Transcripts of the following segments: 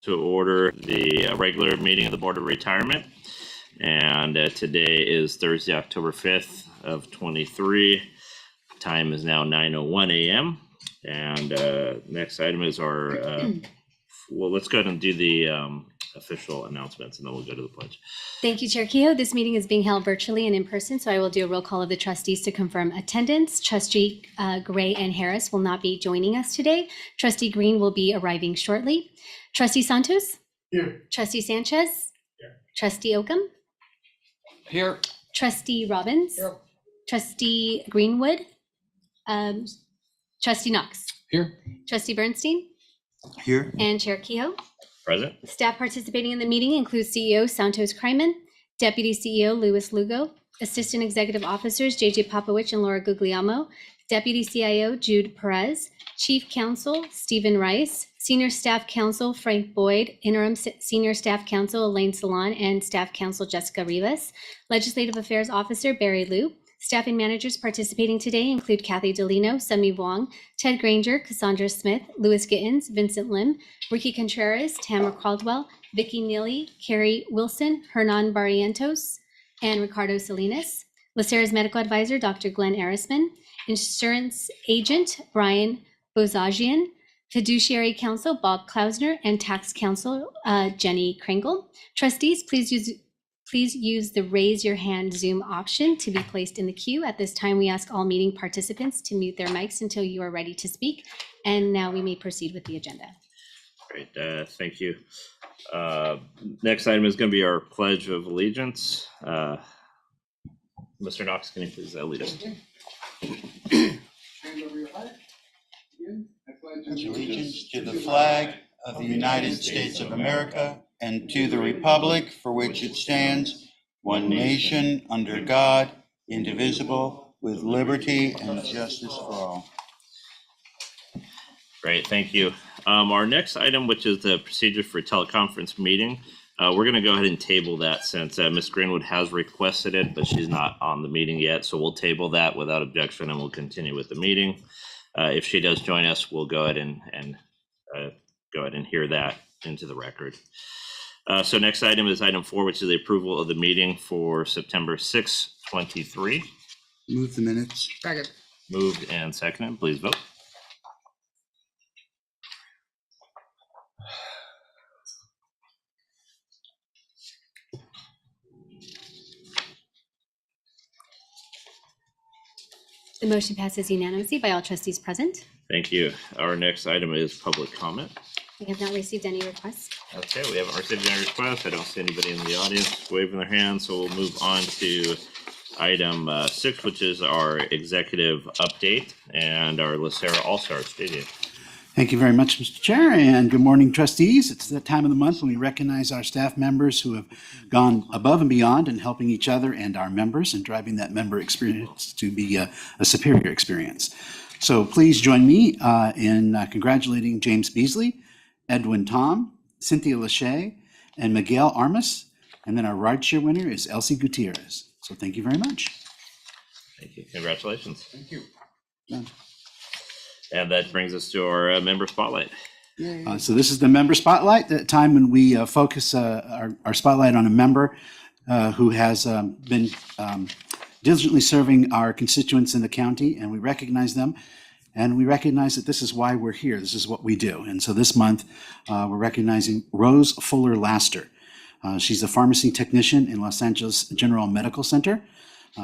to order the regular meeting of the Board of Retirement. And today is Thursday, October 5th of 23. Time is now 9:01 a.m. And next item is our, well, let's go ahead and do the official announcements and then we'll go to the pledge. Thank you, Chair Kehoe. This meeting is being held virtually and in person, so I will do a roll call of the trustees to confirm attendance. Trustee Gray and Harris will not be joining us today. Trustee Green will be arriving shortly. Trustee Santos? Here. Trustee Sanchez? Here. Trustee Oakham? Here. Trustee Robbins? Here. Trustee Greenwood? Trustee Knox? Here. Trustee Bernstein? Here. And Chair Kehoe? Present. Staff participating in the meeting include CEO Santos Kreimann, Deputy CEO Louis Lugo, Assistant Executive Officers JJ Popowich and Laura Guglielmo, Deputy CIO Jude Perez, Chief Counsel Stephen Rice, Senior Staff Counsel Frank Boyd, Interim Senior Staff Counsel Elaine Salon, and Staff Counsel Jessica Rivas, Legislative Affairs Officer Barry Liu. Staff and managers participating today include Kathy Delino, Semi Wong, Ted Granger, Cassandra Smith, Louis Gittins, Vincent Lim, Ricky Contreras, Tamara Caldwell, Vicky Neely, Carrie Wilson, Hernan Barrientos, and Ricardo Salinas. LACERA's medical advisor, Dr. Glenn Arisman, insurance agent, Brian Bozagian, fiduciary counsel, Bob Klausner, and tax counsel, Jenny Kringle. Trustees, please use the raise your hand Zoom option to be placed in the queue. At this time, we ask all meeting participants to mute their mics until you are ready to speak. And now we may proceed with the agenda. Great, thank you. Next item is going to be our Pledge of Allegiance. Mr. Knox, can you please lead us? Allegiance to the flag of the United States of America and to the republic for which it stands, one nation, under God, indivisible, with liberty and justice for all. Great, thank you. Our next item, which is the procedure for teleconference meeting, we're going to go ahead and table that since Ms. Greenwood has requested it, but she's not on the meeting yet. So we'll table that without objection and we'll continue with the meeting. If she does join us, we'll go ahead and hear that into the record. So next item is item 4, which is the approval of the meeting for September 6, 23. Move the minutes. Second. Moved and seconded. Please vote. The motion passes unanimously by all trustees present. Thank you. Our next item is public comment. We have not received any requests. Okay, we haven't received any requests. I don't see anybody in the audience waving their hands, so we'll move on to item 6, which is our executive update and our LACERA All-Star Stadium. Thank you very much, Mr. Chair, and good morning, trustees. It's that time of the month when we recognize our staff members who have gone above and beyond in helping each other and our members and driving that member experience to be a superior experience. So please join me in congratulating James Beasley, Edwin Tom, Cynthia Lachey, and Miguel Armas. And then our ride share winner is Elsie Gutierrez. So thank you very much. Thank you. Congratulations. Thank you. Done. And that brings us to our member spotlight. So this is the member spotlight, the time when we focus our spotlight on a member who has been diligently serving our constituents in the county, and we recognize them. And we recognize that this is why we're here. This is what we do. And so this month, we're recognizing Rose Fuller Laster. She's a pharmacy technician in Los Angeles General Medical Center.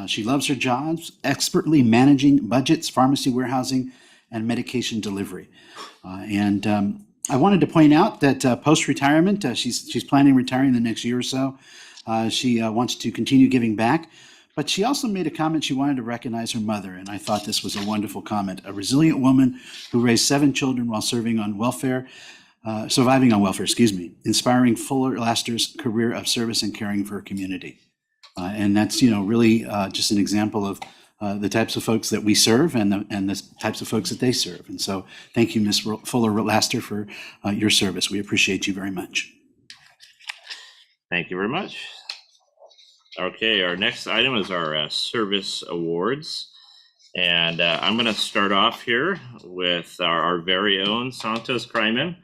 She loves her jobs, expertly managing budgets, pharmacy warehousing, and medication delivery. And I wanted to point out that post-retirement, she's planning retiring the next year or so. She wants to continue giving back. But she also made a comment she wanted to recognize her mother, and I thought this was a wonderful comment. A resilient woman who raised 7 children while surviving on welfare, inspiring Fuller Laster's career of service and caring for her community. And that's, really just an example of the types of folks that we serve and the types of folks that they serve. And so thank you, Ms. Fuller Laster, for your service. We appreciate you very much. Thank you very much. Okay, our next item is our service awards. And I'm going to start off here with our very own Santos Kreimann.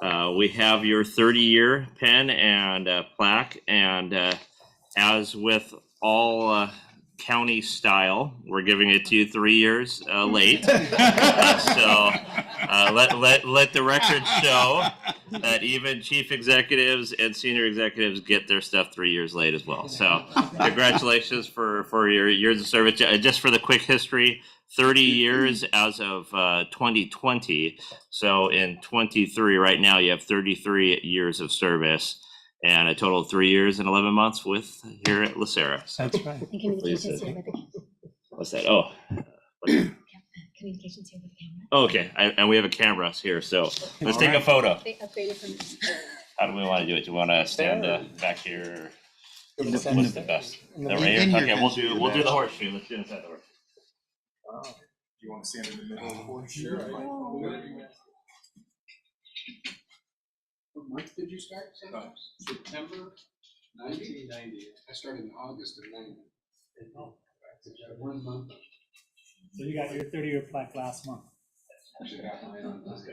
We have your 30-year pen and plaque, and as with all county style, we're giving it to you 3 years late. So let the record show that even chief executives and senior executives get their stuff 3 years late as well. So congratulations for your years of service. Just for the quick history, 30 years as of 2020. So in 23 right now, you have 33 years of service and a total of 3 years and 11 months with here at LACERA. So, That's right. And communications here with the what's that? Oh, communications here with the camera. okay. And we have a camera here. So let's take a photo. They upgraded from. How do we want to do it? Do we want to stand back here? What's the best? In The the right here? in here Okay, tends to be the we'll do the best. horseshoe. Let's do inside the horseshoe. You want to stand in the middle of the board? Sure. What month did you start? September 1990. I started in August of 90. Oh, 1 month. So you got your 30-year plaque last month. Actually, I got mine on this.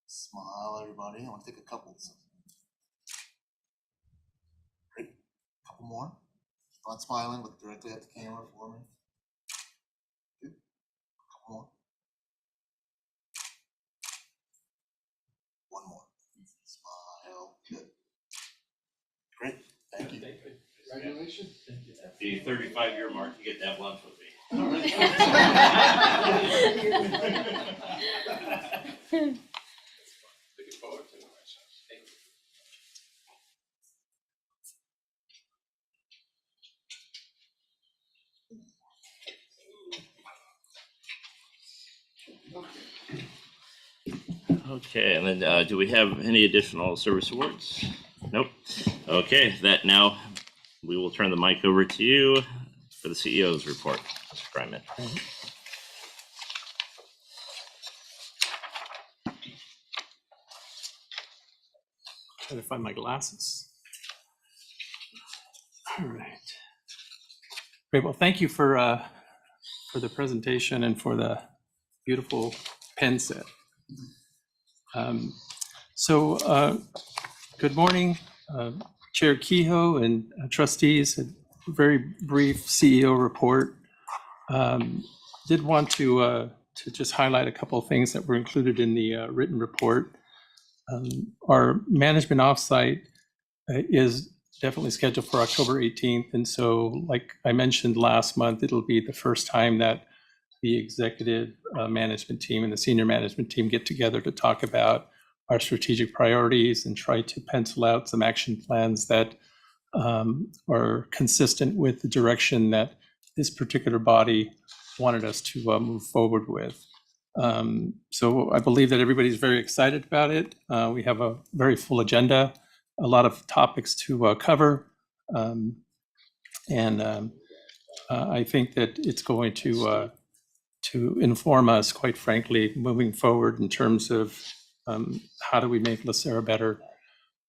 Smile, everybody. I want to take a couple. Great. Couple more. Not smiling, look directly at the camera for me. Good. Couple more. One more. Smile. Good. Great. Thank you. Congratulations. At the 35-year mark, you get to have lunch with me. Looking forward to it. Okay, and then do we have any additional service awards? Nope. Okay, that now we will turn the mic over to you for the CEO's report, Mr. Kreimann. Try to find my glasses. All right. Great. Well, thank you for the presentation and for the beautiful pen set. Good morning, Chair Kehoe and trustees. A very brief CEO report. Did want to just highlight a couple of things that were included in the written report. Our management offsite is definitely scheduled for October 18th. And so, like I mentioned last month, it'll be the first time that the executive management team and the senior management team get together to talk about our strategic priorities and try to pencil out some action plans that are consistent with the direction that this particular body wanted us to move forward with. So I believe that everybody's very excited about it. We have a very full agenda, a lot of topics to cover. I think that it's going to inform us, quite frankly, moving forward in terms of how do we make LACERA better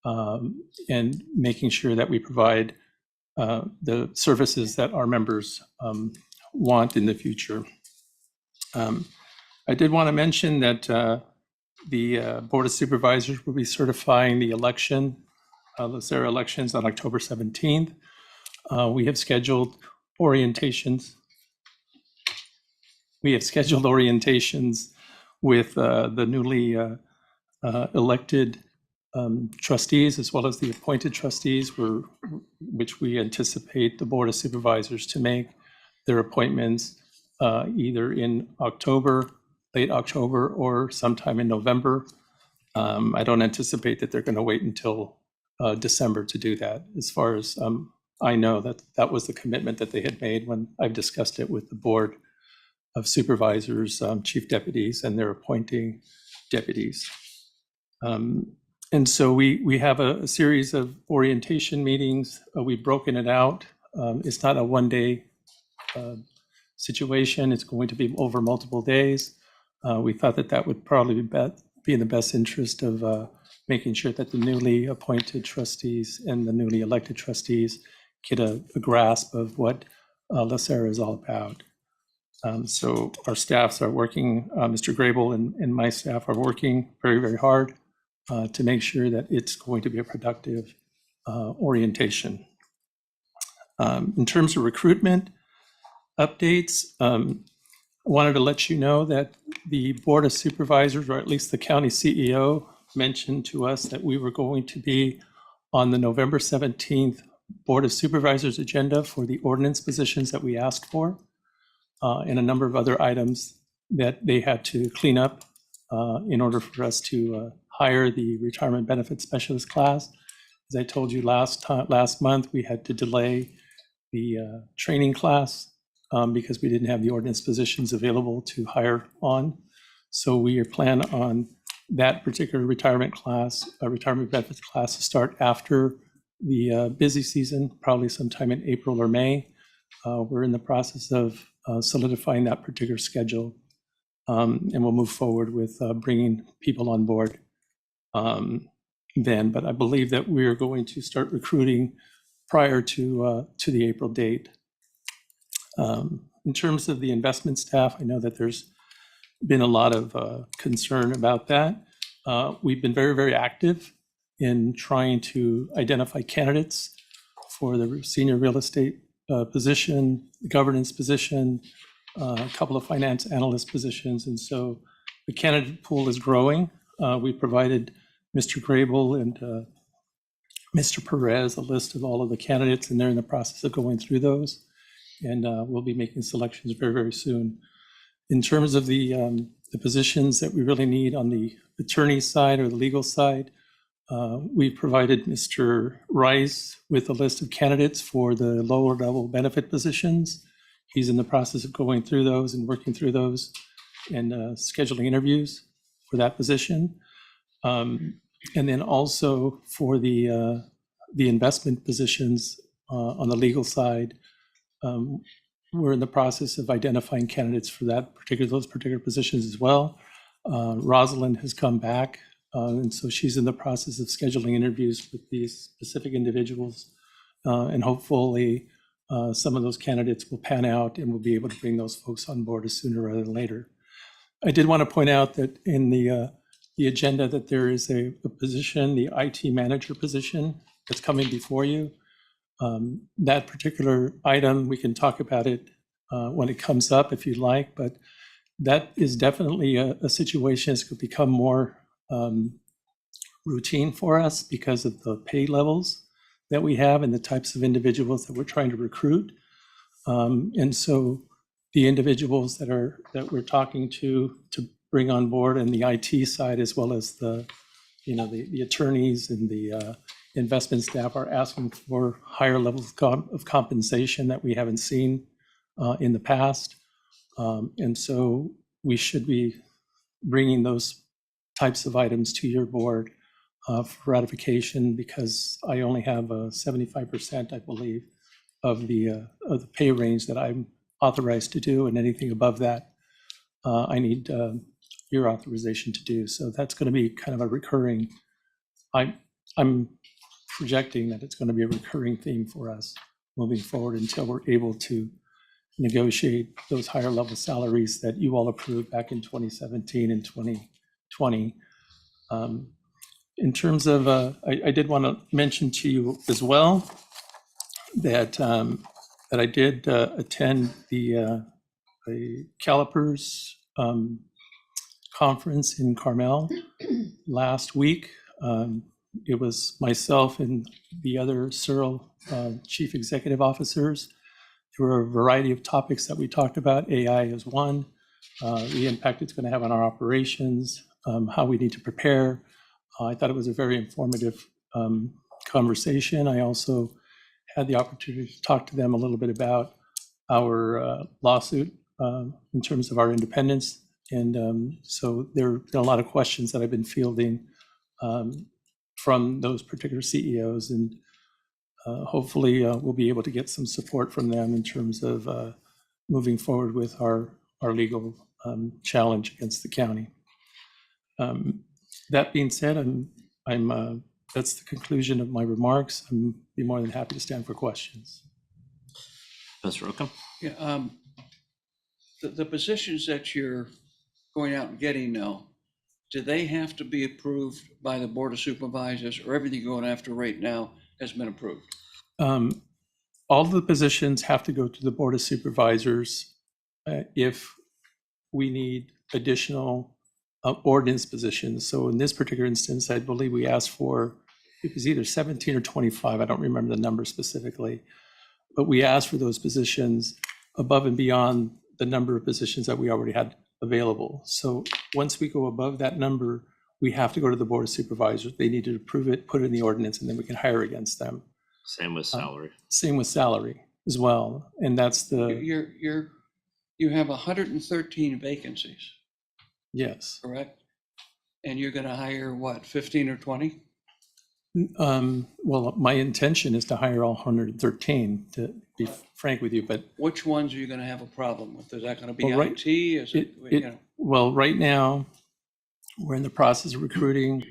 and making sure that we provide the services that our members want in the future. I did want to mention that the Board of Supervisors will be certifying the election, LACERA elections on October 17th. We have scheduled orientations. We have scheduled orientations with the newly elected trustees as well as the appointed trustees, which we anticipate the Board of Supervisors to make their appointments either in October, late October, or sometime in November. I don't anticipate that they're going to wait until December to do that. As far as I know, that was the commitment that they had made when I've discussed it with the Board of Supervisors, chief deputies, and their appointing deputies. And so we have a series of orientation meetings. We've broken it out. It's not a one-day situation. It's going to be over multiple days. We thought that would probably be in the best interest of making sure that the newly appointed trustees and the newly elected trustees get a grasp of what LACERA is all about. So our staffs are working, Mr. Grable and my staff are working very, very hard to make sure that it's going to be a productive orientation. In terms of recruitment updates, I wanted to let you know that the Board of Supervisors, or at least the county CEO, mentioned to us that we were going to be on the November 17th Board of Supervisors agenda for the ordinance positions that we asked for, and a number of other items that they had to clean up in order for us to hire the retirement benefit specialist class. As I told you last month, we had to delay the training class because we didn't have the ordinance positions available to hire on. So we plan on that particular retirement benefits class to start after the busy season, probably sometime in April or May. We're in the process of solidifying that particular schedule, and we'll move forward with bringing people on board then. But I believe that we're going to start recruiting prior to the April date. In terms of the investment staff, I know that there's been a lot of concern about that. We've been very, very active in trying to identify candidates for the senior real estate position, the governance position, a couple of finance analyst positions. And so the candidate pool is growing. We provided Mr. Grable and Mr. Perez a list of all of the candidates, and they're in the process of going through those. And we'll be making selections very, very soon. In terms of the positions that we really need on the attorney side or the legal side, we provided Mr. Rice with a list of candidates for the lower level benefit positions. He's in the process of going through those and working through those and scheduling interviews for that position. And then also for the investment positions on the legal side, we're in the process of identifying candidates for those particular positions as well. Rosalind has come back, and so she's in the process of scheduling interviews with these specific individuals, and hopefully some of those candidates will pan out and we'll be able to bring those folks on board sooner rather than later. I did want to point out that in the agenda that there is a position, the IT manager position, that's coming before you. That particular item, we can talk about it when it comes up if you'd like, but that is definitely a situation that's going to become more routine for us because of the pay levels that we have and the types of individuals that we're trying to recruit. And so the individuals that we're talking to bring on board and the IT side, as well as the attorneys and the investment staff, are asking for higher levels of compensation that we haven't seen in the past. And so we should be bringing those types of items to your board for ratification, because I only have 75%, I believe, of the pay range that I'm authorized to do, and anything above that, I need your authorization to do. So that's going to be kind of a recurring. I'm projecting that it's going to be a recurring theme for us moving forward until we're able to negotiate those higher level salaries that you all approved back in 2017 and 2020. In terms of, I did want to mention to you as well that I did attend the Calipers conference in Carmel last week. It was myself and the other Searle chief executive officers. There were a variety of topics that we talked about. AI is one, the impact it's going to have on our operations, how we need to prepare. I thought it was a very informative conversation. I also had the opportunity to talk to them a little bit about our lawsuit in terms of our independence. And so there have been a lot of questions that I've been fielding from those particular CEOs, and hopefully we'll be able to get some support from them in terms of moving forward with our legal challenge against the county. That being said, I'm That's the conclusion of my remarks. I'm be more than happy to stand for questions. Mr. Rockham? Yeah, the positions that you're going out and getting now, do they have to be approved by the Board of Supervisors, or everything you're going after right now has been approved? All of the positions have to go to the Board of Supervisors if we need additional ordinance positions. So in this particular instance, I believe we asked for, it was either 17 or 25, I don't remember the number specifically, but we asked for those positions above and beyond the number of positions that we already had available. So once we go above that number, we have to go to the Board of Supervisors. They need to approve it, put it in the ordinance, and then we can hire against them. Same with salary. Same with salary as well. And that's the, You have 113 vacancies, yes. correct? And you're gonna hire what, 15 or 20? Well, my intention is to hire all 113, to be frank with you, but Which ones are you gonna have a problem with? Is that gonna be Well, right- IT? Is it, you know? well, right now, we're in the process of recruiting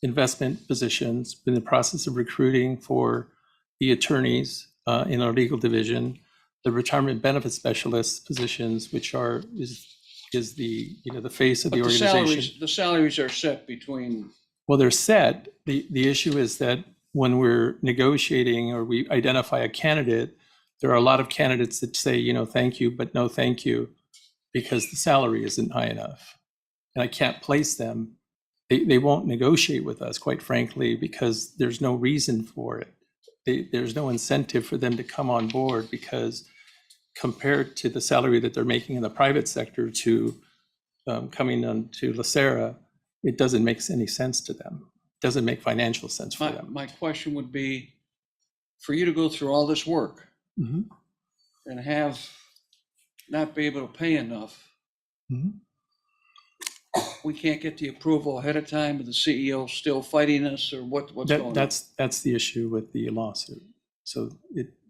investment positions, in the process of recruiting for the attorneys in our legal division, the retirement benefit specialist positions, which is the, the face of the But organization. the salaries are set between, Well, they're set. The issue is that when we're negotiating or we identify a candidate, there are a lot of candidates that say, thank you, but no thank you, because the salary isn't high enough. And I can't place them. They won't negotiate with us, quite frankly, because there's no reason for it. There's no incentive for them to come on board, because compared to the salary that they're making in the private sector to coming on to LACERA, it doesn't make any sense to them. It doesn't make financial sense for them. my question would be, for you to go through all this work Mhm. and not be able to pay enough, Mhm. we can't get the approval ahead of time, and the CEO still fighting us, or what's going on? That's the issue with the lawsuit. So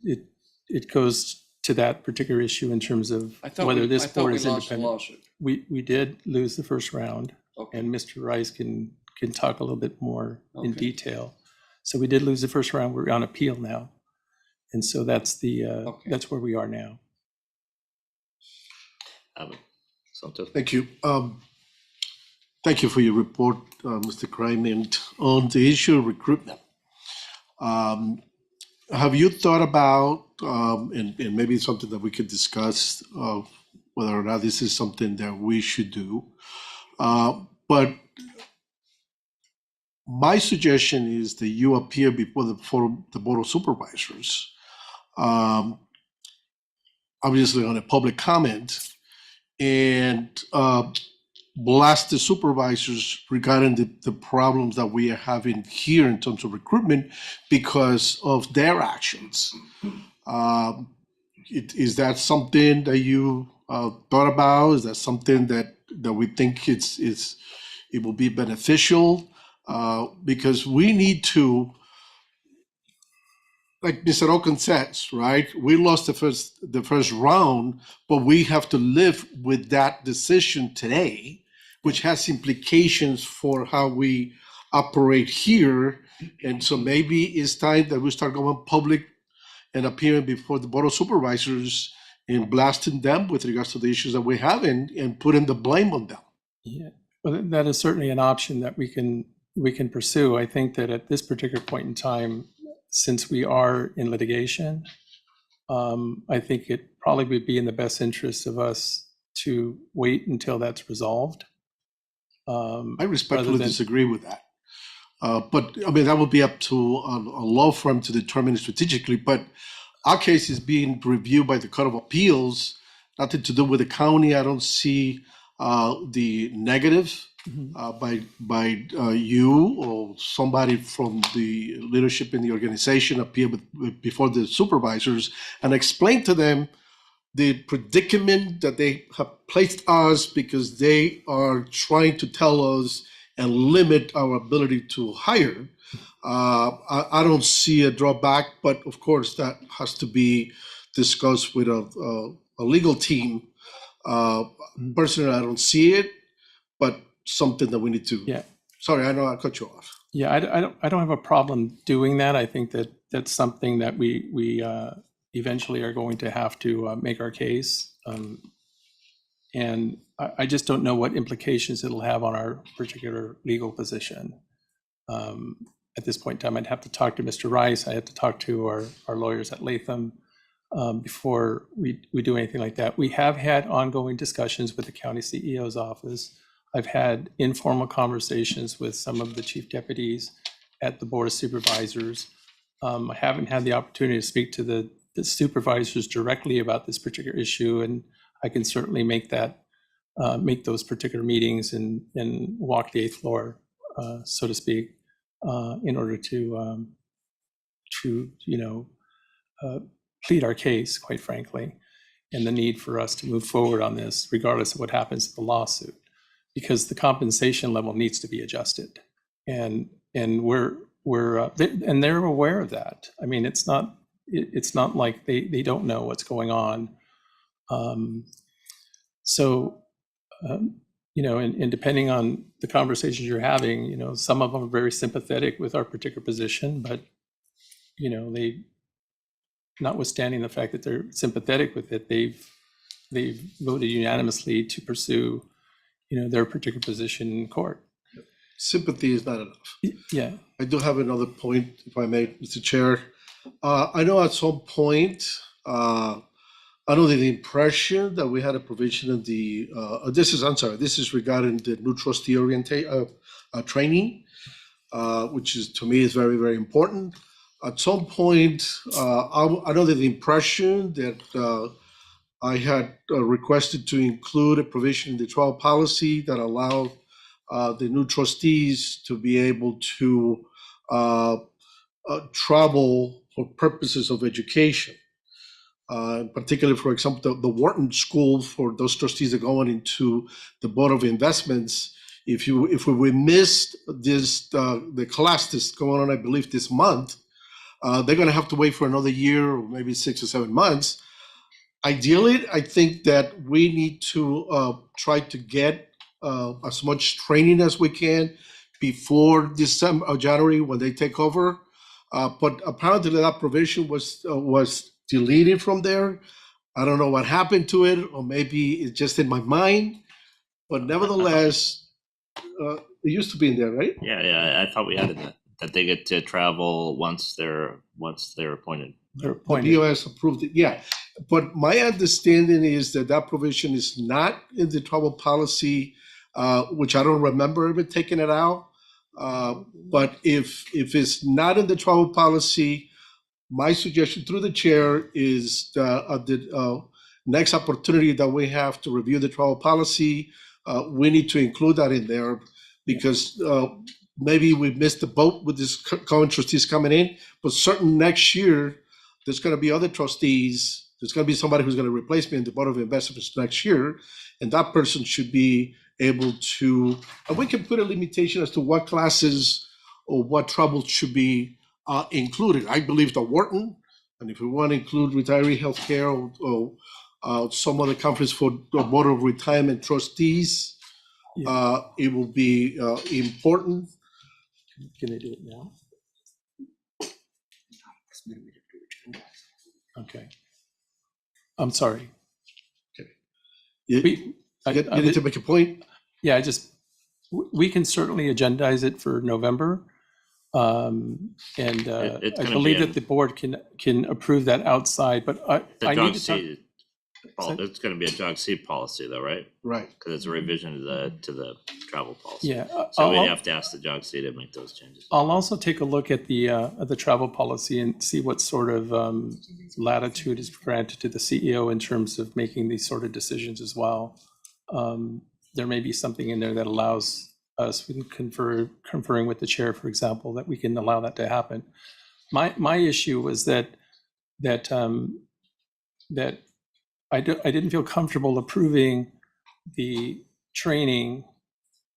it goes to that particular issue in terms of whether this board is independent. Lawsuit. We did lose the first round, Okay. and Mr. Rice can talk a little bit more in Okay. detail. So we did lose the first round. We're on appeal now, and so that's that's where we are now. Santos? Thank you. Thank you for your report, Mr. Kreimann. On the issue of recruitment, have you thought about, and maybe it's something that we could discuss, whether or not this is something that we should do, but my suggestion is that you appear before the Board of Supervisors, obviously on a public comment, and blast the supervisors regarding the problems that we are having here in terms of recruitment because of their actions. Is that something that you thought about? Is that something that we think it will be beneficial? Because we need to, like Mr. Oken says, right? We lost the first round, but we have to live with that decision today, which has implications for how we operate here. And so maybe it's time that we start going public and appearing before the Board of Supervisors and blasting them with regards to the issues that we have and putting the blame on them. Yeah, well, that is certainly an option that we can pursue. I think that at this particular point in time, since we are in litigation, I think it probably would be in the best interest of us to wait until that's resolved. I respectfully disagree with that. But I mean, that would be up to a law firm to determine strategically. But our case is being reviewed by the Court of Appeals, nothing to do with the county. I don't see the negative by you or somebody from the leadership in the organization appear before the supervisors and explain to them the predicament that they have placed us because they are trying to tell us and limit our ability to hire. I don't see a drawback, but of course that has to be discussed with a legal team. Personally, I don't see it, but something that we need to. Yeah. Sorry, I know I cut you off. Yeah, I don't have a problem doing that. I think that that's something that we eventually are going to have to make our case. And I just don't know what implications it'll have on our particular legal position. At this point in time, I'd have to talk to Mr. Rice. I had to talk to our lawyers at Latham before we do anything like that. We have had ongoing discussions with the county CEO's office. I've had informal conversations with some of the chief deputies at the Board of Supervisors. I haven't had the opportunity to speak to the supervisors directly about this particular issue, and I can certainly make those particular meetings and walk the eighth floor, so to speak, in order to plead our case, quite frankly, and the need for us to move forward on this, regardless of what happens to the lawsuit, because the compensation level needs to be adjusted, and they're aware of that. I mean, it's not like they don't know what's going on. And depending on the conversations you're having, some of them are very sympathetic with our particular position, but they, notwithstanding the fact that they're sympathetic with it, they've voted unanimously to pursue their particular position in court. Sympathy is not enough. Yeah. I do have another point, if I may, Mr. Chair. I know at some point, under the impression that we had a provision in the, this is regarding the new trustee training, which is, to me, is very, very important. At some point, I know that the impression that I had requested to include a provision in the trial policy that allowed the new trustees to be able to travel for purposes of education. Particularly, for example, the Wharton School for those trustees that are going into the Board of Investments. If we missed this, the class that's going on, I believe this month, they're going to have to wait for another year or maybe 6 or 7 months. Ideally, I think that we need to try to get as much training as we can before December or January when they take over. But apparently that provision was deleted from there. I don't know what happened to it, or maybe it's just in my mind. But nevertheless, it used to be in there, right? Yeah. I thought we had that they get to travel once they're appointed. They're The appointed. BOS approved it, yeah. But my understanding is that provision is not in the travel policy, which I don't remember ever taking it out. But if it's not in the travel policy, my suggestion through the chair is the next opportunity that we have to review the travel policy, we need to include that in there, because maybe we missed the boat with this current trustees coming in, but certain next year, there's going to be other trustees. There's going to be somebody who's going to replace me in the Board of Investments next year, and that person should be able to, and we can put a limitation as to what classes or what troubles should be included. I believe the Wharton, and if we want to include retiree healthcare or some other conference for the Board of Retirement Trustees, it will be important. Can I do it now? Okay. I'm sorry. You need to make a point. Yeah, we can certainly agendize it for November. And It's I gonna believe be that the board can approve that outside, but I need to talk. It's going to be a jog seat policy, though, right? Right. Because it's a revision to the travel policy. Yeah. So we'd have to ask the jog seat to make those changes. I'll also take a look at the travel policy and see what sort of latitude is granted to the CEO in terms of making these sort of decisions as well. There may be something in there that allows us, we can conferring with the chair, for example, that we can allow that to happen. My issue was that I didn't feel comfortable approving the training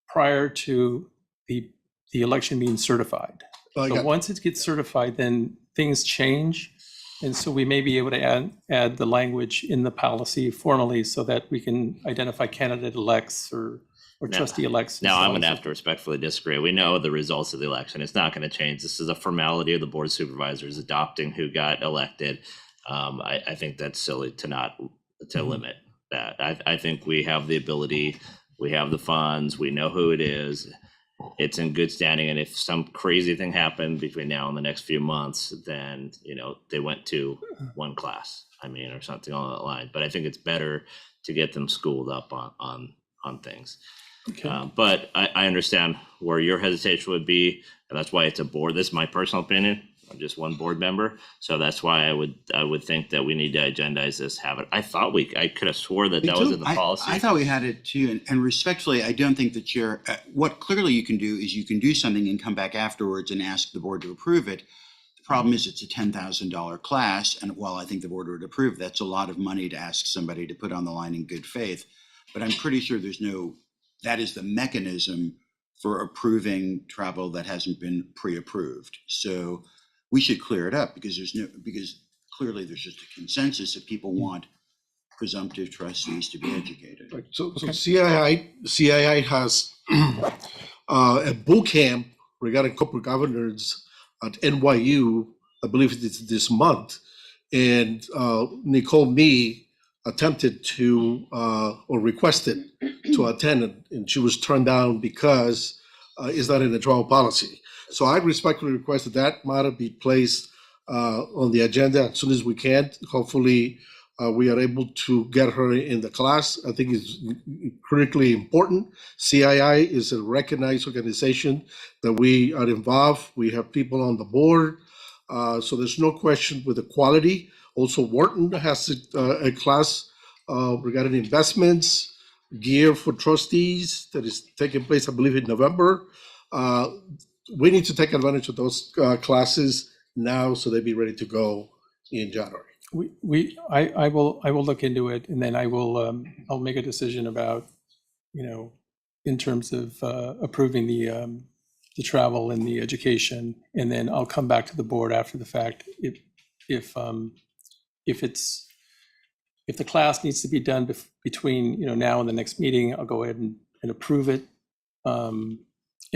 prior to the election being certified. So once it gets certified, then things change. And so we may be able to add the language in the policy formally so that we can identify candidate elects or trustee elects. Now, I'm going to have to respectfully disagree. We know the results of the election. It's not going to change. This is a formality of the Board of Supervisors adopting who got elected. I think that's silly to limit that. I think we have the ability, we have the funds, we know who it is. It's in good standing. And if some crazy thing happened between now and the next few months, then, they went to one class, or something along that line. But I think it's better to get them schooled up on things. Okay. But I understand where your hesitation would be, and that's why it's a board. This is my personal opinion. I'm just one board member, so that's why I would think that we need to agendize this. I thought I could have swore that was in the policy. I thought we had it too, and respectfully, I don't think the chair. What clearly you can do is you can do something and come back afterwards and ask the board to approve it. The problem is it's a $10,000 class, and while I think the board would approve, that's a lot of money to ask somebody to put on the line in good faith. But I'm pretty sure that is the mechanism for approving travel that hasn't been pre-approved. So we should clear it up because clearly there's just a consensus that people want presumptive trustees to be educated. Right. So CII has a boot camp regarding corporate governance at NYU. I believe it's this month, and Nicole Nee attempted to or requested to attend, and she was turned down because it's not in the travel policy. So I respectfully request that matter be placed on the agenda as soon as we can. Hopefully, we are able to get her in the class. I think it's critically important. CII is a recognized organization that we are involved. We have people on the board. So there's no question with the quality. Also, Wharton has a class regarding investments, gear for trustees that is taking place, I believe, in November. We need to take advantage of those classes now so they'll be ready to go in January. I will look into it, and then I'll make a decision about, in terms of approving the travel and the education, and then I'll come back to the board after the fact. If the class needs to be done between now and the next meeting, I'll go ahead and approve it,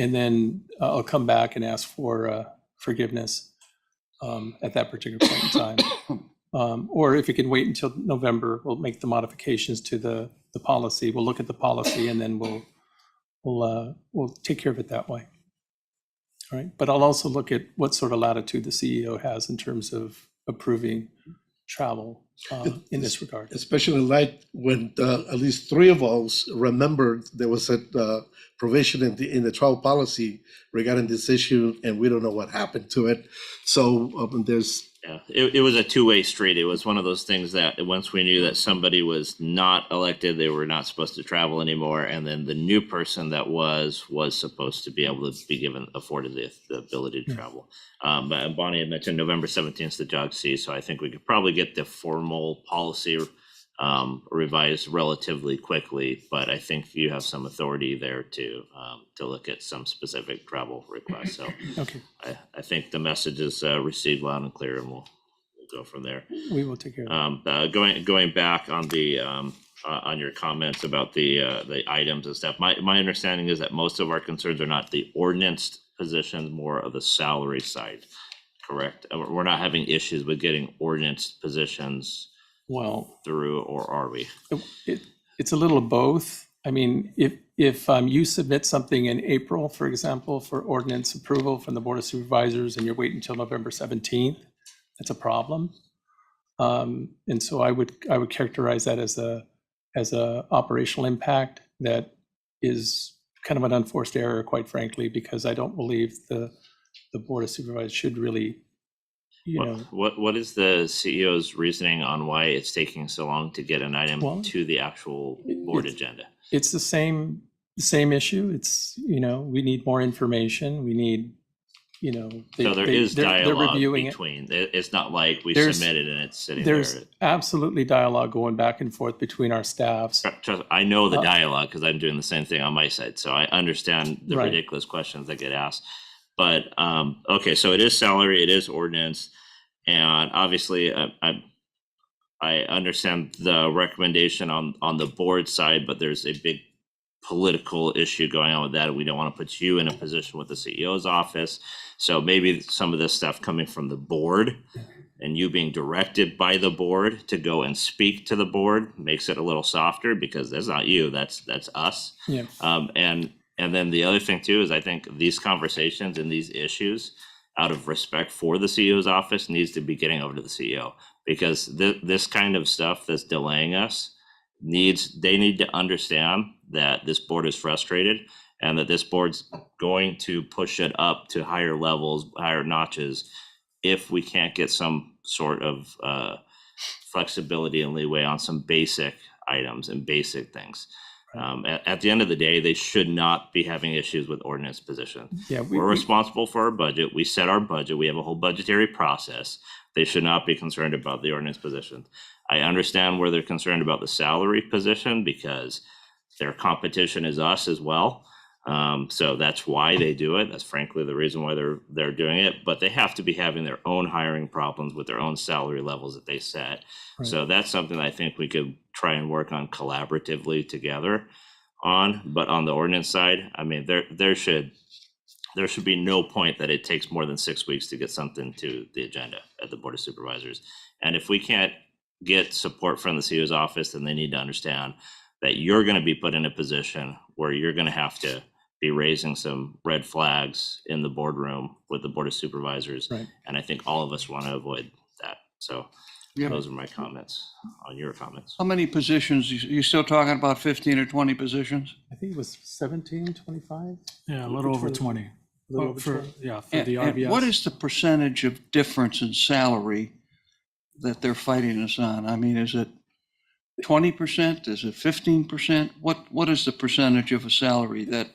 and then I'll come back and ask for forgiveness at that particular point in time. Or if it can wait until November, we'll make the modifications to the policy. We'll look at the policy, and then we'll take care of it that way. All right. But I'll also look at what sort of latitude the CEO has in terms of approving travel in this regard. Especially like when at least three of us remembered there was a provision in the travel policy regarding this issue, and we don't know what happened to it. So there's. Yeah, it was a two-way street. It was one of those things that once we knew that somebody was not elected, they were not supposed to travel anymore, and then the new person that was supposed to be able to be afforded the ability to travel. But Bonnie had mentioned November 17th, the JOG-C, so I think we could probably get the formal policy revised relatively quickly, but I think you have some authority there to look at some specific travel requests. So Okay. I think the message is received loud and clear, and we'll go from there. We will take care of it. Going back on the on your comments about the items and stuff, my understanding is that most of our concerns are not the ordinance positions, more of the salary side, correct? We're not having issues with getting ordinance positions through, or are we? It's a little of both. I mean, if you submit something in April, for example, for ordinance approval from the Board of Supervisors, and you're waiting until November 17th, that's a problem. And so I would characterize that as a operational impact that is kind of an unforced error, quite frankly, because I don't believe the Board of Supervisors should really. What is the CEO's reasoning on why it's taking so long to get an item to the actual board agenda? It's the same issue. It's, we need more information. We need, so there is dialogue reviewing between. It's not like we submitted and it's sitting there. There's absolutely dialogue going back and forth between our staffs. I know the dialogue because I'm doing the same thing on my side, so I understand the ridiculous questions that get asked. But okay, so it is salary, it is ordinance, And obviously, I understand the recommendation on the board side, but there's a big political issue going on with that. We don't want to put you in a position with the CEO's office. So maybe some of this stuff coming from the board and you being directed by the board to go and speak to the board makes it a little softer, because that's not you, that's us. Yeah. And then the other thing too is I think these conversations and these issues, out of respect for the CEO's office, needs to be getting over to the CEO, because this kind of stuff that's delaying us they need to understand that this board is frustrated and that this board's going to push it up to higher levels, higher notches, if we can't get some sort of flexibility and leeway on some basic items and basic things. At the end of the day, they should not be having issues with ordinance position. Yeah, we're responsible for our budget. We set our budget. We have a whole budgetary process. They should not be concerned about the ordinance position. I understand where they're concerned about the salary position, because their competition is us as well. So that's why they do it. That's frankly the reason why they're doing it. But they have to be having their own hiring problems with their own salary levels that they set. Right. So that's something I think we could try and work on collaboratively together on. But on the ordinance side, I mean, there should be no point that it takes more than 6 weeks to get something to the agenda at the Board of Supervisors. And if we can't get support from the CEO's office, then they need to understand that you're going to be put in a position where you're going to have to be raising some red flags in the boardroom with the Board of Supervisors. Right. And I think all of us want to avoid that. So those are my comments on your comments. How many positions? You still talking about 15 or 20 positions? I think it was 17, 25. Yeah, a little over 20. A little over 20. For the RBS. And what is the percentage of difference in salary that they're fighting us on? I mean, is it 20%? Is it 15%? What is the percentage of a salary that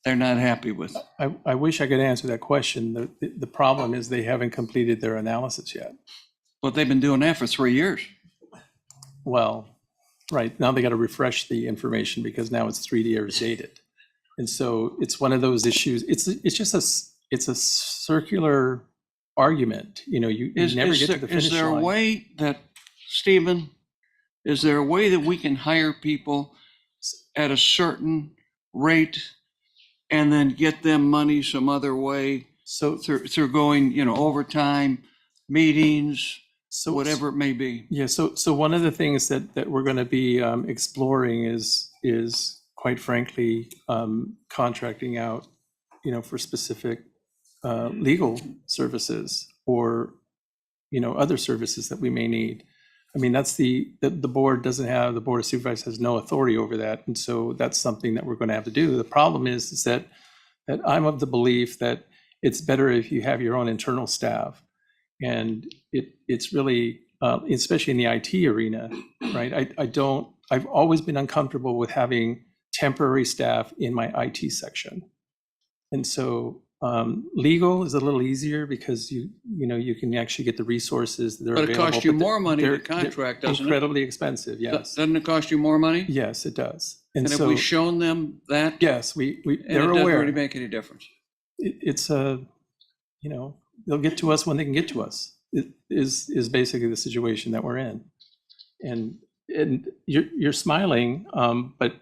they're not happy with? I wish I could answer that question. The problem is they haven't completed their analysis yet. But they've been doing that for 3 years. Well, right. Now they got to refresh the information because now it's 3 years dated. And so it's one of those issues. It's just a circular argument. You know, you never get to the finish line. Is there a way that, Stephen, is there a way that we can hire people at a certain rate and then get them money some other way? So through going, overtime, meetings, so whatever it may be. Yeah. So one of the things that we're going to be exploring is quite frankly contracting out, for specific legal services or other services that we may need. I mean, that's the board doesn't have, the Board of Supervisors has no authority over that. And so that's something that we're going to have to do. The problem is that I'm of the belief that it's better if you have your own internal staff. And it's really, especially in the IT arena, right? I've always been uncomfortable with having temporary staff in my IT section. And so legal is a little easier because you can actually get the resources that are available. But it costs you more money to contract, doesn't it? Incredibly expensive, yes. Doesn't it cost you more money? Yes, it does. And have we shown them that? Yes, they're aware. And it doesn't really make any difference. It's they'll get to us when they can get to us. It is basically the situation that we're in. And you're smiling, but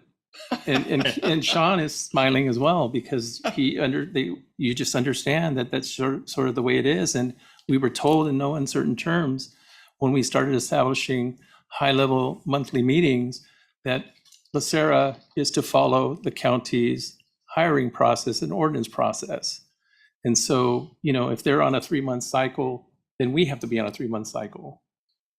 and Sean is smiling as well because you just understand that that's sort of the way it is. And we were told in no uncertain terms when we started establishing high-level monthly meetings that LACERA is to follow the county's hiring process and ordinance process. And so, if they're on a 3-month cycle, then we have to be on a 3-month cycle.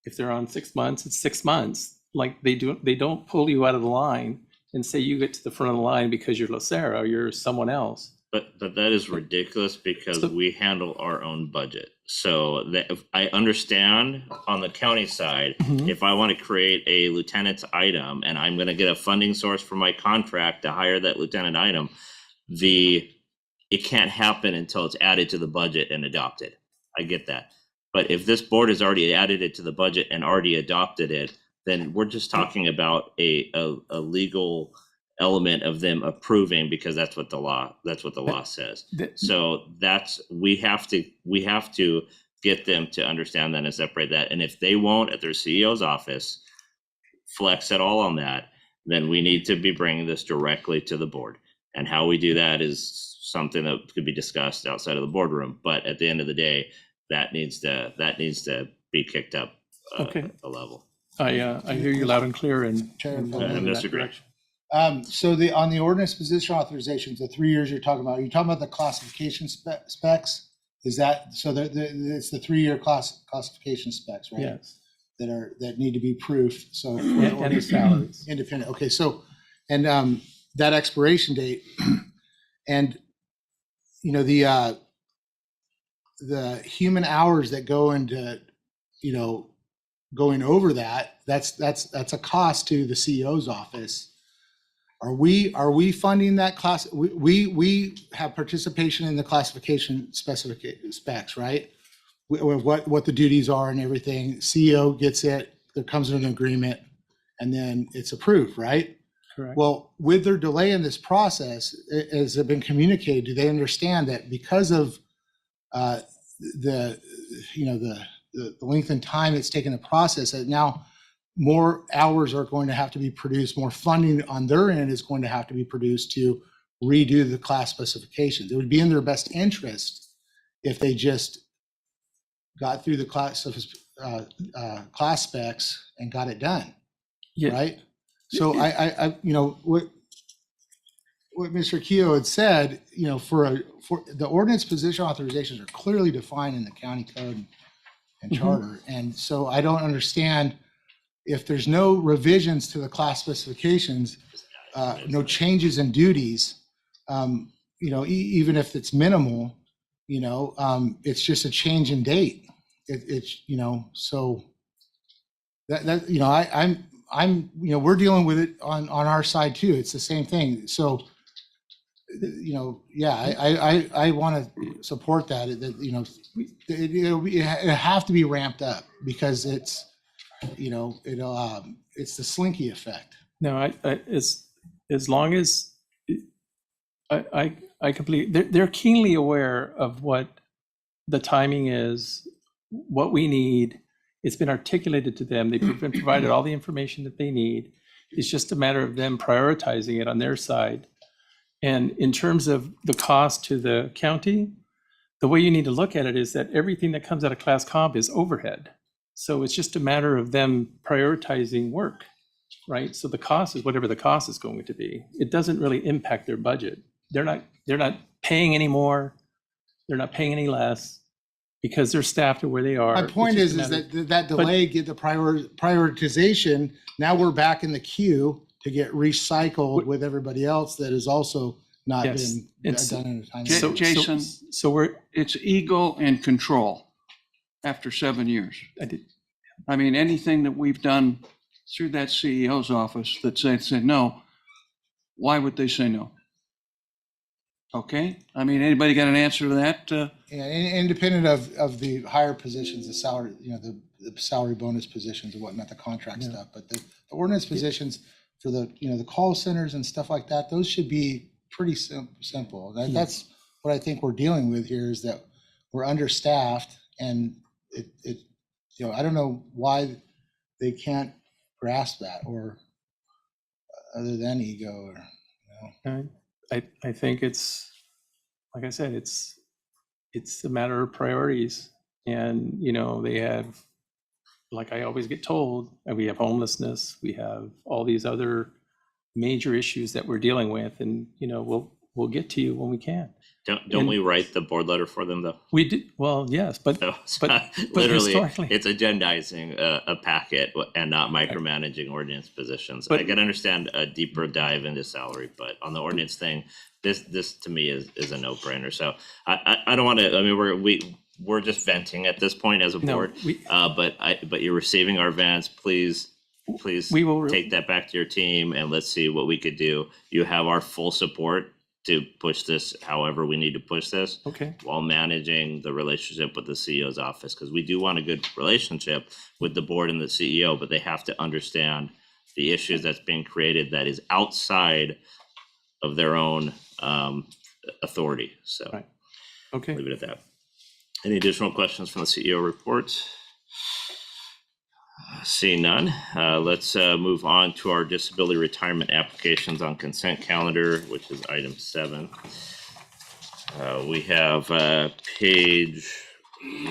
If they're on 6 months, it's 6 months. Like they don't pull you out of the line and say you get to the front of the line because you're LACERA or you're someone else. But that is ridiculous because we handle our own budget. So that if I understand on the county side, if I want to create a lieutenant's item and I'm going to get a funding source for my contract to hire that lieutenant item, it can't happen until it's added to the budget and adopted. I get that. But if this board has already added it to the budget and already adopted it, then we're just talking about a legal element of them approving because that's what the law says. So we have to get them to understand that and separate that. And if they won't at their CEO's office flex at all on that, then we need to be bringing this directly to the board. And how we do that is something that could be discussed outside of the boardroom. But at the end of the day, that needs to be kicked up Okay. a level. I hear you loud and clear and. Chair, and if we'll I move in may. that Disagree. direction. So on the ordinance position authorizations, the 3 years you're talking about, are you talking about the classification specs? Is that, so it's the 3-year classification specs, right? Yes. That need to be proofed, so. for the And the ordinance- salaries. Independent, okay, so, and that expiration date, and, you know, the human hours that go into, you know, going over that's a cost to the CEO's office. Are we funding that class? We have participation in the classification specs, right? What the duties are and everything. CEO gets it, there comes an agreement, and then it's approved, right? Correct. Well, with their delay in this process, has it been communicated? Do they understand that because of the length and time it's taken to process it, now more hours are going to have to be produced, more funding on their end is going to have to be produced to redo the class specifications. It would be in their best interest if they just got through the class specs and got it done, Yeah. right? So I you know, what Mr. Keogh had said, you know, for the ordinance position authorizations are clearly defined in the county code and charter. And so I don't understand if there's no revisions to the class specifications, no changes in duties, you know, even if it's minimal, you know, it's just a change in date. It's, you know, so that, you know, I'm, you know, we're dealing with it on our side too. It's the same thing. So, you know, yeah, I want to support that, you know, it have to be ramped up because it's, you know, it's the slinky effect. No, as long as I completely, they're keenly aware of what the timing is, what we need. It's been articulated to them. They've been provided all the information that they need. It's just a matter of them prioritizing it on their side. And in terms of the cost to the county, the way you need to look at it is that everything that comes out of class comp is overhead. So it's just a matter of them prioritizing work, right? So the cost is whatever the cost is going to be. It doesn't really impact their budget. They're not paying any more. They're not paying any less because they're staffed to where they are. My point It's is just a matter- that delay, get the prioritization. Now we're back in the queue to get recycled with everybody else that has also not Yes, been it's- done in a time. So- Jason, so we're, It's ego and control after 7 years. I mean, anything that we've done through that CEO's office that said no, why would they say no? Okay, I mean, anybody got an answer to that? Yeah, independent of the higher positions, the salary, you know, the salary bonus positions and whatnot, the contract stuff, but the ordinance positions for the, you know, the call centers and stuff like that, those should be pretty simple. That's what I think we're dealing with here is that we're understaffed and it, you know, I don't know why they can't grasp that or other than ego or, you know. I think it's, like I said, it's a matter of priorities. And, you know, they have, like I always get told, and we have homelessness, we have all these other major issues that we're dealing with. And, you know, we'll get to you when we can. Don't we write the board letter for them though? We did, well, yes, but Literally, historically- it's agendizing a packet and not micromanaging ordinance positions. I But- can understand a deeper dive into salary, but on the ordinance thing, this to me is a no-brainer. So I don't want to. I mean, we're just venting at this point as a No, board. But you're receiving our vents. Please We will take that back to your team and let's see what we could do. You have our full support to push this however we need to push this. Okay. While managing the relationship with the CEO's office, because we do want a good relationship with the board and the CEO, but they have to understand the issues that's being created that is outside of their own authority. So Right. Okay. leave it at that. Any additional questions from the CEO report? Seeing none, let's move on to our disability retirement applications on consent calendar, which is item 7. We have page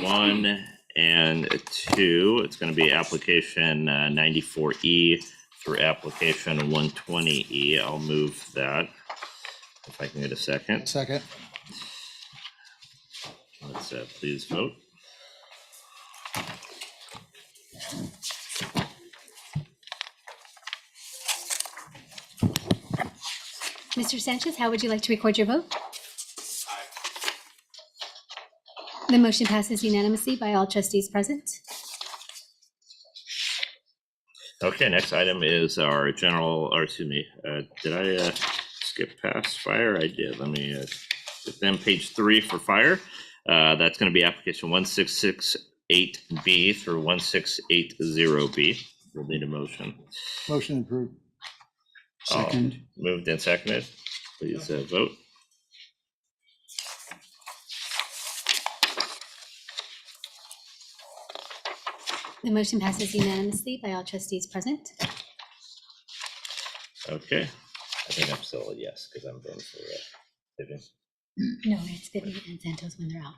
1 and 2. It's going to be application 94E through application 120E. I'll move that if I can get a second. Second. Let's please vote. Mr. Sanchez, how would you like to record your vote? The motion passes unanimously by all trustees present. Okay, next item is our general, or excuse me, did I skip past fire? I did. Let me get them page 3 for fire. That's going to be application 1668B through 1680B. We'll need a motion. Motion approved. Second. Moved and seconded. Please vote. The motion passes unanimously by all trustees present. Okay. I think I'm still a yes because I'm voting for Vivian. No, it's Vivian and Santos when they're out.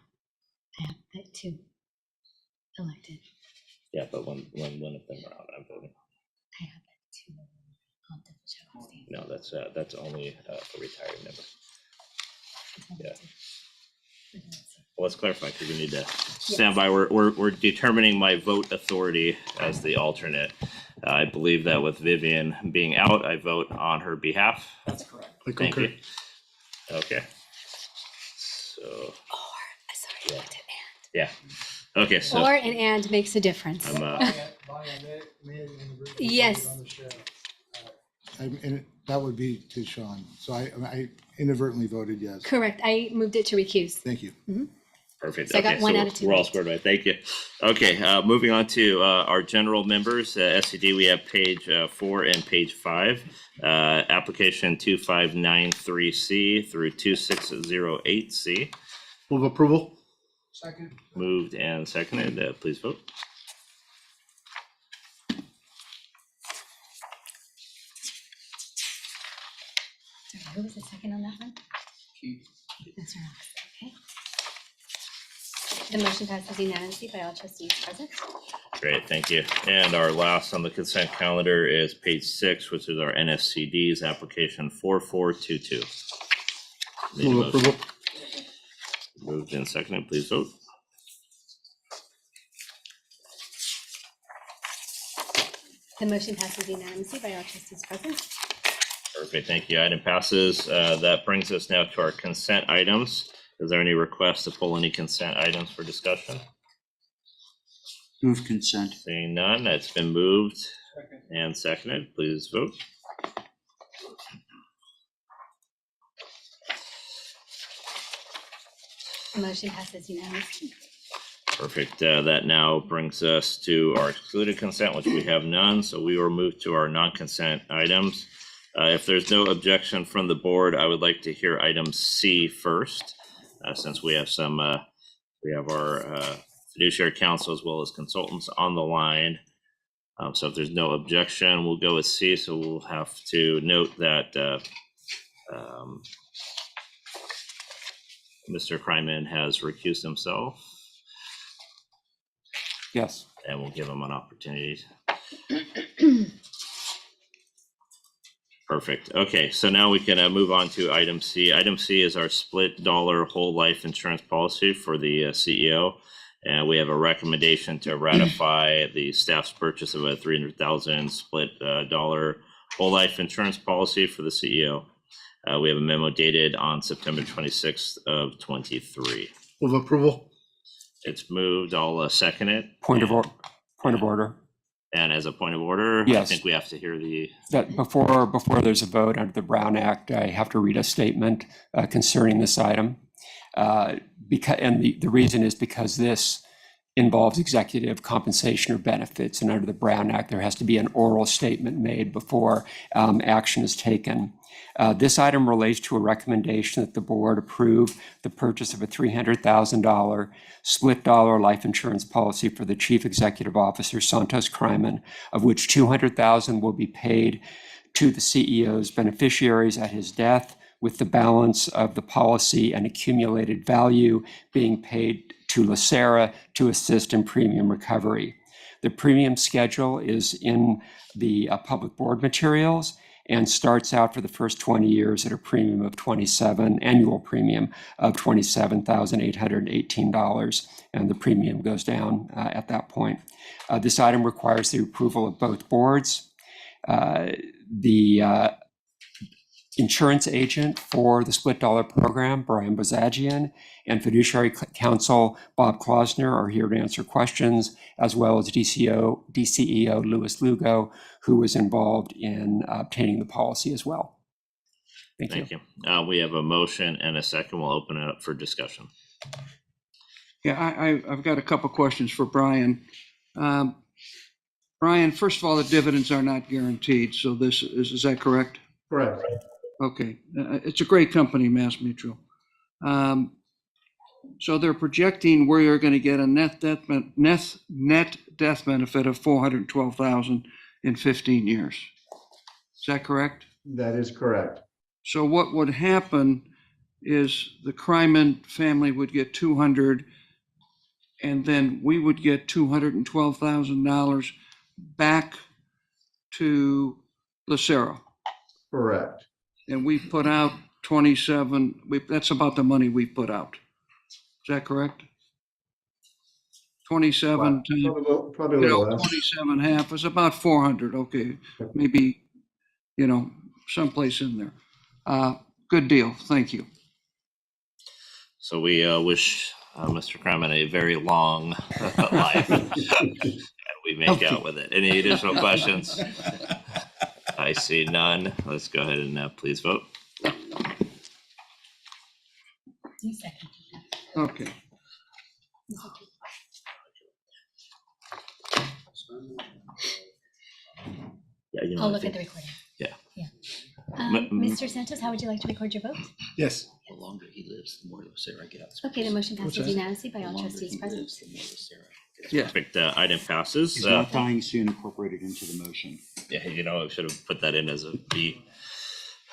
I have that 2 elected. Yeah, but when of them are out, I'm voting. I have that 2. I'll double check. No, that's only a retired member. Yeah. Well, let's clarify because we need to stand by. We're determining my vote authority as the alternate. I believe that with Vivian being out, I vote on her behalf. That's correct. Thank you. Okay. So. Sorry, Yeah. Yeah. Okay. So. Or an and makes a difference. Yes. And that would be to Sean. So I inadvertently voted yes. Correct. I moved it to recuse. Thank you. Perfect. So I got Okay, 1 so out of 2 we're all votes. squared away. Thank you. Okay, moving on to our general members. SCD, we have page 4 and page 5. Application 2593C through 2608C. Move approval. Second. Moved and seconded. Please vote. Sorry, who was the second on that one? Keith. That's right. Okay. The motion passes unanimously by all trustees present. Great, thank you. And our last on the consent calendar is page 6, which is our NSCD's application 4422. Need a Move motion. approval. Moved and seconded. Please vote. The motion passes unanimously by all trustees present. Perfect, thank you. Item passes. That brings us now to our consent items. Is there any request to pull any consent items for discussion? Move consent. Seeing none, it's been moved and seconded. Please vote. The motion passes unanimously. Perfect. That now brings us to our excluded consent, which we have none. So we will move to our non-consent items. If there's no objection from the board, I would like to hear item C first, since we have our fiduciary counsel as well as consultants on the line. So if there's no objection, we'll go with C. So we'll have to note that Mr. Kreimann has recused himself. Yes. And we'll give him an opportunity. Perfect. Okay, so now we can move on to item C. Item C is our split dollar whole life insurance policy for the CEO. And we have a recommendation to ratify the staff's purchase of a $300,000 split dollar whole life insurance policy for the CEO. We have a memo dated on September 26th of 23. Move approval. It's moved. I'll second it. Point of order. And as a point of order, Yes. I think we have to hear That before there's a vote under the Brown Act, I have to read a statement concerning this item. The reason is because this involves executive compensation or benefits. And under the Brown Act, there has to be an oral statement made before action is taken. This item relates to a recommendation that the board approve the purchase of a $300,000 split dollar life insurance policy for the Chief Executive Officer, Santos Kreimann, of which $200,000 will be paid to the CEO's beneficiaries at his death, with the balance of the policy and accumulated value being paid to LACERA to assist in premium recovery. The premium schedule is in the public board materials and starts out for the first 20 years at a premium of annual premium of $27,818, and the premium goes down at that point. This item requires the approval of both boards. The insurance agent for the split dollar program, Brian Bozagian, and Fiduciary Counsel, Bob Klausner, are here to answer questions, as well as DCEO Louis Lugo, who was involved in obtaining the policy as well. Thank you. We have a motion and a second. We'll open it up for discussion. Yeah, I've got a couple questions for Brian. Brian, first of all, the dividends are not guaranteed, so is that correct? Correct. Okay, it's a great company, MassMutual. So they're projecting where you're going to get a net death benefit of $412,000 in 15 years. Is that correct? That is correct. So what would happen is the Kreimann family would get $200,000, and then we would get $212,000 back to LACERA. Correct. And we put out 27, that's about the money we put out. Is that correct? 27, Probably a little less. 27 half is about 400. Okay, maybe, someplace in there. Good deal. Thank you. So we wish Mr. Kreimann a very long life, and we make out with it. Any additional questions? I see none. Let's go ahead and please vote. Okay. Yeah, I'll look at the recording. Yeah. Mr. Santos, how would you like to record your vote? Yes. The longer he lives, the more LACERA gets. Okay, the motion passes unanimously by all trustees present. Yeah. Perfect. Item passes. Is not dying soon incorporated into the motion? Yeah, I should have put that in as a B.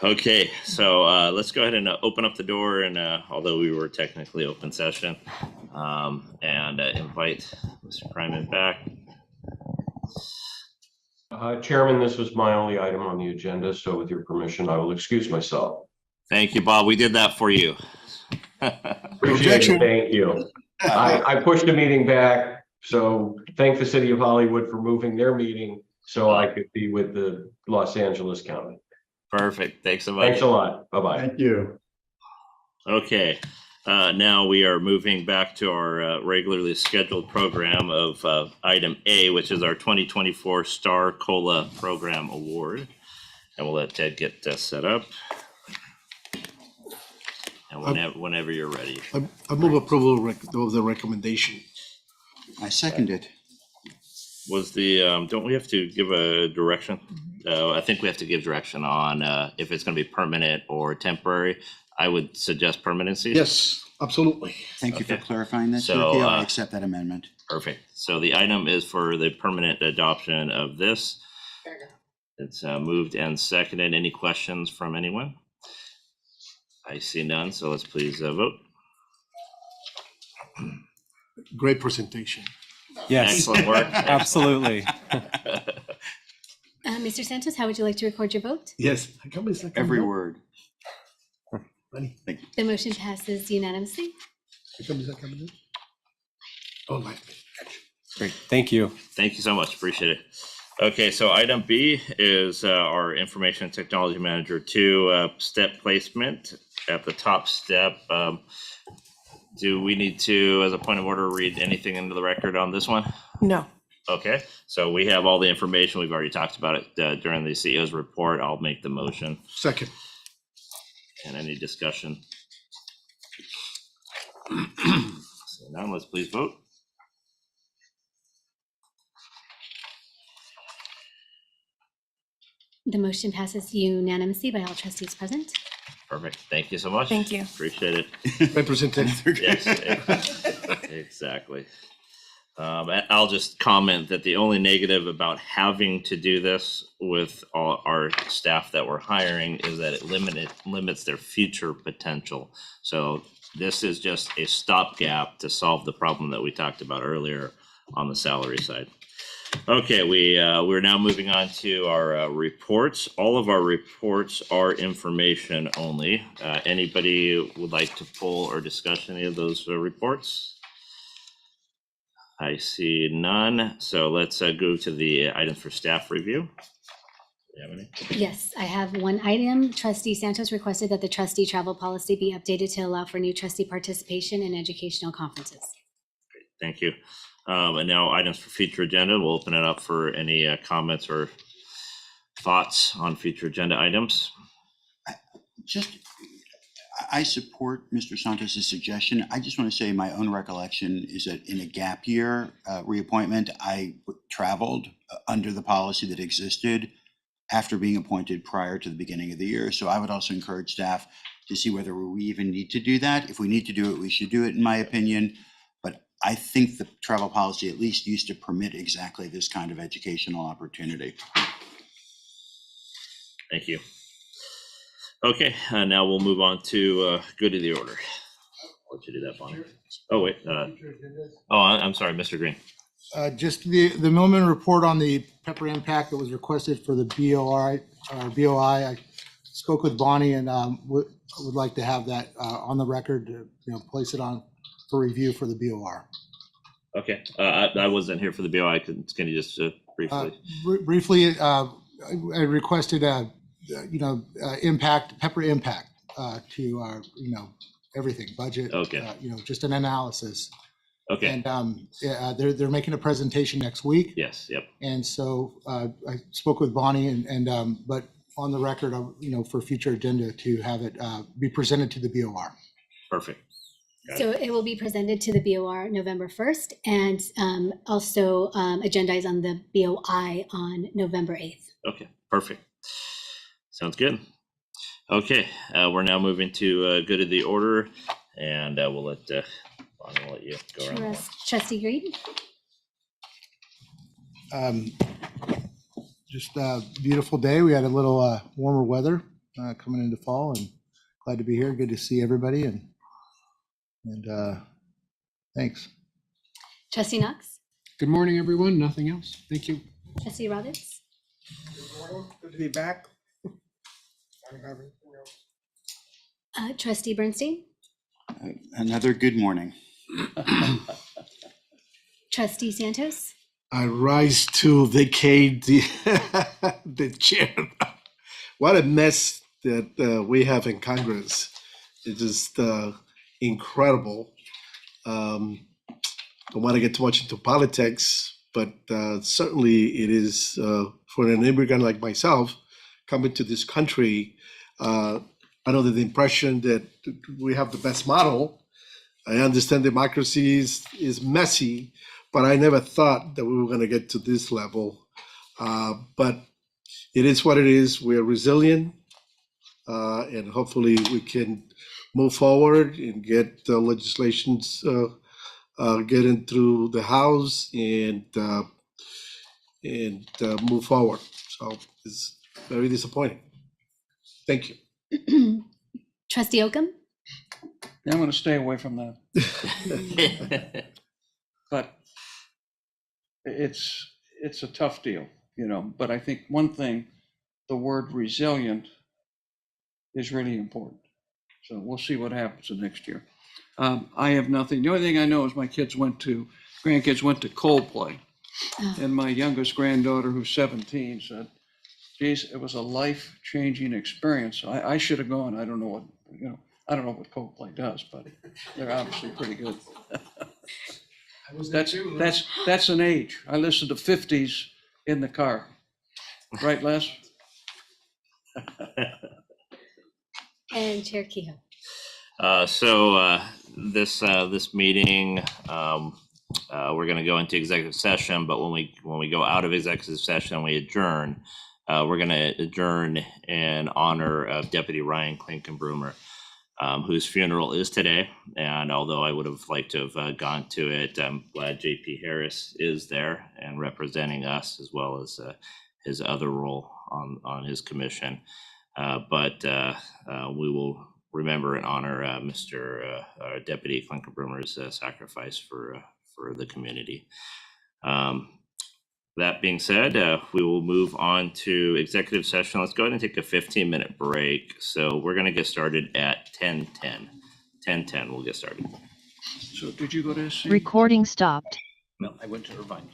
Okay, so let's go ahead and open up the door, and although we were technically open session, and invite Mr. Kreimann back. Chairman, this was my only item on the agenda, so with your permission, I will excuse myself. Thank you, Bob. We did that for you. Appreciate it. Thank you. I pushed the meeting back, so thank the city of Hollywood for moving their meeting so I could be with the Los Angeles County. Perfect. Thanks so much. Thanks a lot. Bye-bye. Thank you. Okay, now we are moving back to our regularly scheduled program of item A, which is our 2024 Star Cola Program Award. And we'll let Ted get set up. And whenever you're ready. I move approval of the recommendation. I second it. Was the, don't we have to give a direction? I think we have to give direction on if it's going to be permanent or temporary. I would suggest permanency. Yes, absolutely. Thank you for clarifying that. So, Chair Kehoe. I accept that amendment. Perfect. So the item is for the permanent adoption of this. It's moved and seconded. Any questions from anyone? I see none, so let's please vote. Great presentation. Yes. Excellent work. Absolutely. Mr. Santos, how would you like to record your vote? Yes. Every word. The motion passes unanimously. Oh, my. Great. Thank you. Thank you so much. Appreciate it. Okay, so item B is our Information Technology Manager 2 step placement. At the top step, do we need to, as a point of order, read anything into the record on this one? No. Okay, so we have all the information. We've already talked about it during the CEO's report. I'll make the motion. Second. And any discussion? So now let's please vote. The motion passes unanimously by all trustees present. Perfect. Thank you so much. Thank you. Appreciate it. Representative. Yes, exactly. And I'll just comment that the only negative about having to do this with all our staff that we're hiring is that it limits their future potential. So this is just a stopgap to solve the problem that we talked about earlier on the salary side. Okay, we're now moving on to our reports. All of our reports are information only. Anybody would like to pull or discuss any of those reports? I see none. So let's go to the items for staff review. Do you have any? Yes, I have one item. Trustee Santos requested that the trustee travel policy be updated to allow for new trustee participation in educational conferences. Great, thank you. And now items for future agenda. We'll open it up for any comments or thoughts on future agenda items. I support Mr. Santos' suggestion. I just want to say my own recollection is that in a gap year reappointment, I traveled under the policy that existed after being appointed prior to the beginning of the year. So I would also encourage staff to see whether we even need to do that. If we need to do it, we should do it, in my opinion. But I think the travel policy at least used to permit exactly this kind of educational opportunity. Thank you. Okay, now we'll move on to good of the order. I'll let you do that, Bonnie. Oh, wait. I'm sorry, Mr. Green. Just the Millman report on the Pepper impact that was requested for the BOI. I spoke with Bonnie and would like to have that on the record to place it on for review for the BOR. Okay, I wasn't here for the BOI. Can you just briefly? Briefly, I requested Pepper impact to everything, budget. Okay. Just an analysis. Okay. And they're making a presentation next week. Yes. Yep. And so I spoke with Bonnie and but on the record, for future agenda to have it be presented to the BOR. Perfect. So it will be presented to the BOR November 1st and also agendized on the BOI on November 8th. Okay, perfect. Sounds good. Okay, we're now moving to good of the order, and we'll let Bonnie, I'll let you go around. Trustee Green. Just a beautiful day. We had a little warmer weather coming into fall, and glad to be here. Good to see everybody, and thanks. Trustee Knox. Good morning, everyone. Nothing else. Thank you. Trustee Roberts. Good morning. Good to be back. I don't have anything else. Trustee Bernstein. Another good morning. Trustee Santos. I rise to vacate the chair. What a mess that we have in Congress. It's just incredible. Don't want to get too much into politics, but certainly it is for an immigrant like myself coming to this country. Under the impression that we have the best model. I understand democracy is messy, but I never thought that we were going to get to this level. But it is what it is. We're resilient, and hopefully we can move forward and get the legislations getting through the House and move forward. So it's very disappointing. Thank you. Trustee Oakham. Yeah, I'm going to stay away from that. But it's a tough deal, but I think one thing, the word resilient is really important. So we'll see what happens in next year. I have nothing. The only thing I know is my grandkids went to Coldplay. And my youngest granddaughter, who's 17, said, geez, it was a life-changing experience. I should have gone. I don't know what Coldplay does, but they're obviously pretty good. That's an age. I listened to 50s in the car. Right, Les? And Chair Kehoe. This meeting, we're going to go into executive session, but when we go out of executive session, we adjourn. we're going to adjourn in honor of Deputy Ryan Klinkenbrummer, whose funeral is today. And although I would have liked to have gone to it, I'm glad JP Harris is there and representing us, as well as his other role on his commission. But we will remember and honor Mr. Deputy Klinkenbrummer's sacrifice for the community. That being said, we will move on to executive session. Let's go ahead and take a 15-minute break. So we're going to get started at 10:10. 10:10, we'll get started. So did you go to SC? Recording stopped. No, I went to Irvine.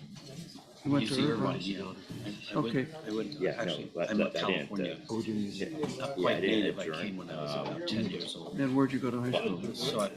You went to UC Irvine? Yeah. Okay. I went, Yeah, actually, no, I'm a that didn't, California. Not I quite didn't native, I adjourn. came when I was about 10 years old. And where'd you go to high school? So